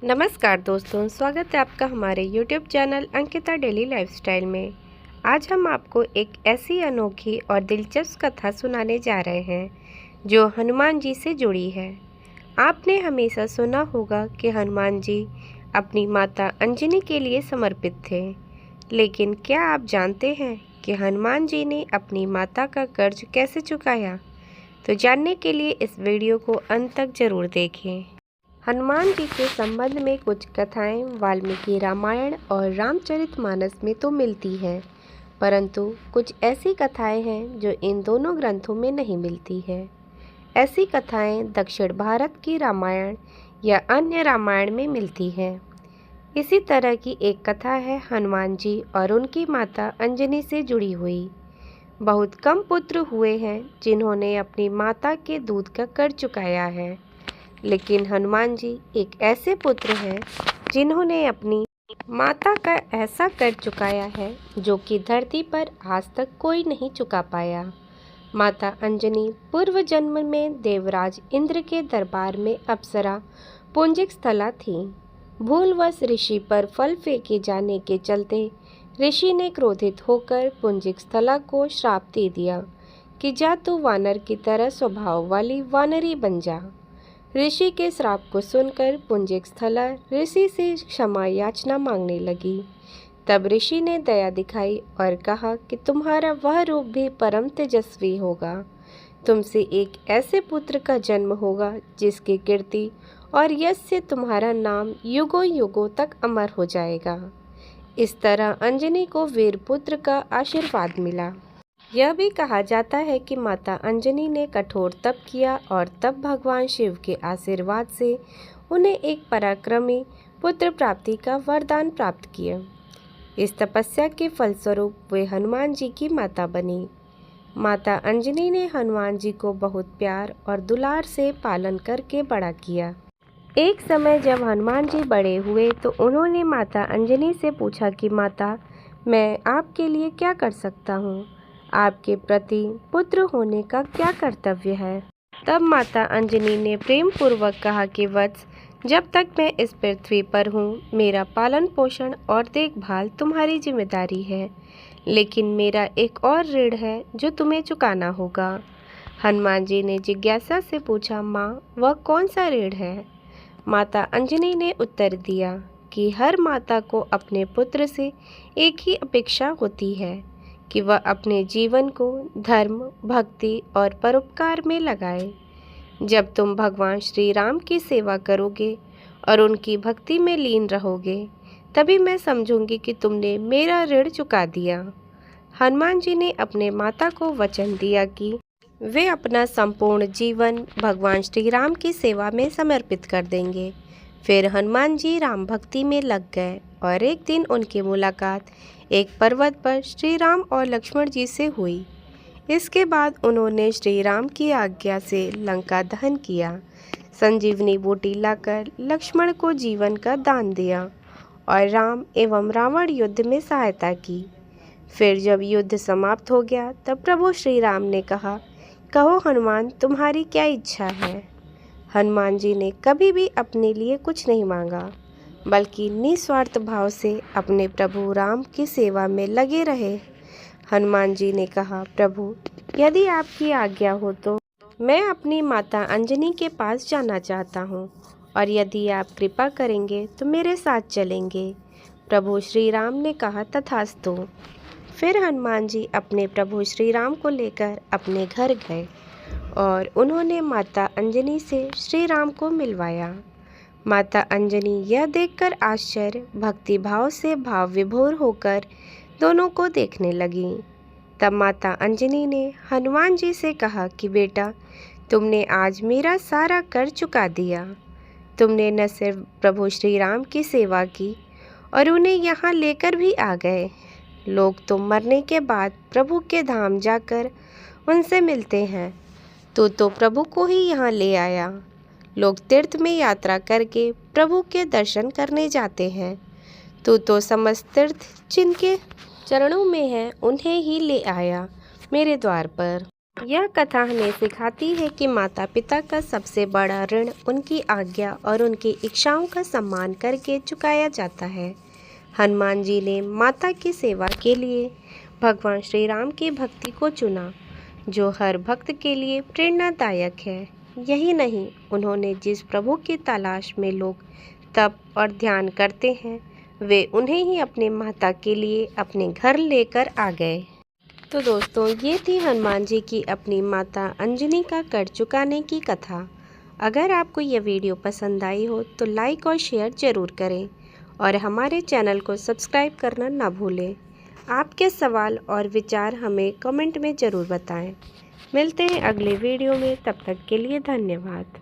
नमस्कार दोस्तों, स्वागत है आपका हमारे YouTube channel Ankita daily lifestyle में। आज हम आपको एक ऐसी अनोखी और दिलचस्प कथा सुनाने जा रहे हैं जो हनुमान जी से जुड़ी है। आपने हमेशा सुना होगा कि हनुमान जी अपनी माता अंजनी के लिए समर्पित थे, लेकिन क्या आप जानते हैं कि हनुमान जी ने अपनी माता का कर्ज कैसे चुकाया? तो जानने के लिए इस वीडियो को अंत तक जरूर देखें। हनुमान जी के संबंध में कुछ कथाएं वाल्मीकि रामायण और रामचरितमानस में तो मिलती हैं, परंतु कुछ ऐसी कथाएं हैं जो इन दोनों ग्रंथों में नहीं मिलती है। ऐसी कथाएं दक्षिण भारत की रामायण या अन्य रामायण में मिलती हैं। इसी तरह की एक कथा है हनुमान जी और उनकी माता अंजनी से जुड़ी हुई। बहुत कम पुत्र हुए हैं जिन्होंने अपनी माता के दूध का कर्ज चुकाया है, लेकिन हनुमान जी एक ऐसे पुत्र हैं जिन्होंने अपनी माता का ऐसा कर्ज चुकाया है जो कि धरती पर आज तक कोई नहीं चुका पाया। माता अंजनी पूर्व जन्म में देवराज इंद्र के दरबार में अप्सरा पुंजिक स्थला थी। भूलवश ऋषि पर फल फेंके जाने के चलते ऋषि ने क्रोधित होकर पुंजिक स्थला को श्राप दे दिया कि जा तू वानर की तरह स्वभाव वाली वानरी बन जा। ऋषि के श्राप को सुनकर पुंजिक स्थला ऋषि से क्षमा याचना मांगने लगी। तब ऋषि ने दया दिखाई और कहा कि तुम्हारा वह रूप भी परम तेजस्वी होगा। तुमसे एक ऐसे पुत्र का जन्म होगा जिसकी कीर्ति और यश से तुम्हारा नाम युगों युगों तक अमर हो जाएगा। इस तरह अंजनी को वीर पुत्र का आशीर्वाद मिला। यह भी कहा जाता है कि माता अंजनी ने कठोर तप किया और तब भगवान शिव के आशीर्वाद से उन्हें एक पराक्रमी पुत्र प्राप्ति का वरदान प्राप्त किया। इस तपस्या के फलस्वरूप वे हनुमान जी की माता बनी। माता अंजनी ने हनुमान जी को बहुत प्यार और दुलार से पालन करके बड़ा किया। एक समय जब हनुमान जी बड़े हुए तो उन्होंने माता अंजनी से पूछा कि माता, मैं आपके लिए क्या कर सकता हूँ? आपके प्रति पुत्र होने का क्या कर्तव्य है? तब माता अंजनी ने प्रेम पूर्वक कहा कि वत्स, जब तक मैं इस पृथ्वी पर हूँ मेरा पालन पोषण और देखभाल तुम्हारी जिम्मेदारी है, लेकिन मेरा एक और ऋण है जो तुम्हें चुकाना होगा। हनुमान जी ने जिज्ञासा से पूछा, माँ, वह कौन सा ऋण है? माता अंजनी ने उत्तर दिया कि हर माता को अपने पुत्र से एक ही अपेक्षा होती है कि वह अपने जीवन को धर्म, भक्ति और परोपकार में लगाए। जब तुम भगवान श्री राम की सेवा करोगे और उनकी भक्ति में लीन रहोगे, तभी मैं समझूंगी कि तुमने मेरा ऋण चुका दिया। हनुमान जी ने अपने माता को वचन दिया कि वे अपना संपूर्ण जीवन भगवान श्री राम की सेवा में समर्पित कर देंगे। फिर हनुमान जी राम भक्ति में लग गए और एक दिन उनकी मुलाकात एक पर्वत पर श्री राम और लक्ष्मण जी से हुई। इसके बाद उन्होंने श्री राम की आज्ञा से लंका दहन किया, संजीवनी बूटी लाकर लक्ष्मण को जीवन का दान दिया और राम एवं रावण युद्ध में सहायता की। फिर जब युद्ध समाप्त हो गया तब प्रभु श्री राम ने कहा, कहो हनुमान, तुम्हारी क्या इच्छा है? हनुमान जी ने कभी भी अपने लिए कुछ नहीं मांगा, बल्कि निस्वार्थ भाव से अपने प्रभु राम की सेवा में लगे रहे। हनुमान जी ने कहा, प्रभु, यदि आपकी आज्ञा हो तो मैं अपनी माता अंजनी के पास जाना चाहता हूँ, और यदि आप कृपा करेंगे तो मेरे साथ चलेंगे। प्रभु श्री राम ने कहा, तथास्तु। फिर हनुमान जी अपने प्रभु श्री राम को लेकर अपने घर गए और उन्होंने माता अंजनी से श्री राम को मिलवाया। माता अंजनी यह देखकर आश्चर्य भक्ति भाव से भाव विभोर होकर दोनों को देखने लगी। तब माता अंजनी ने हनुमान जी से कहा कि बेटा, तुमने आज मेरा सारा कर्ज चुका दिया। तुमने न सिर्फ प्रभु श्री राम की सेवा की और उन्हें यहाँ लेकर भी आ गए। लोग तो मरने के बाद प्रभु के धाम जाकर उनसे मिलते हैं, तो प्रभु को ही यहाँ ले आया। लोग तीर्थ में यात्रा करके प्रभु के दर्शन करने जाते हैं, तो समस्त तीर्थ जिनके चरणों में है उन्हें ही ले आया मेरे द्वार पर। यह कथा हमें सिखाती है कि माता पिता का सबसे बड़ा ऋण उनकी आज्ञा और उनकी इच्छाओं का सम्मान करके चुकाया जाता है। हनुमान जी ने माता की सेवा के लिए भगवान श्री राम की भक्ति को चुना, जो हर भक्त के लिए प्रेरणादायक है। यही नहीं, उन्होंने जिस प्रभु की तलाश में लोग तप और ध्यान करते हैं, वे उन्हें ही अपने माता के लिए अपने घर लेकर आ गए। तो दोस्तों, ये थी हनुमान जी की अपनी माता अंजनी का कर चुकाने की कथा। अगर आपको यह वीडियो पसंद आई हो तो लाइक और शेयर ज़रूर करें और हमारे चैनल को सब्सक्राइब करना ना भूलें। आपके सवाल और विचार हमें कमेंट में ज़रूर बताएं। मिलते हैं अगले वीडियो में, तब तक के लिए धन्यवाद।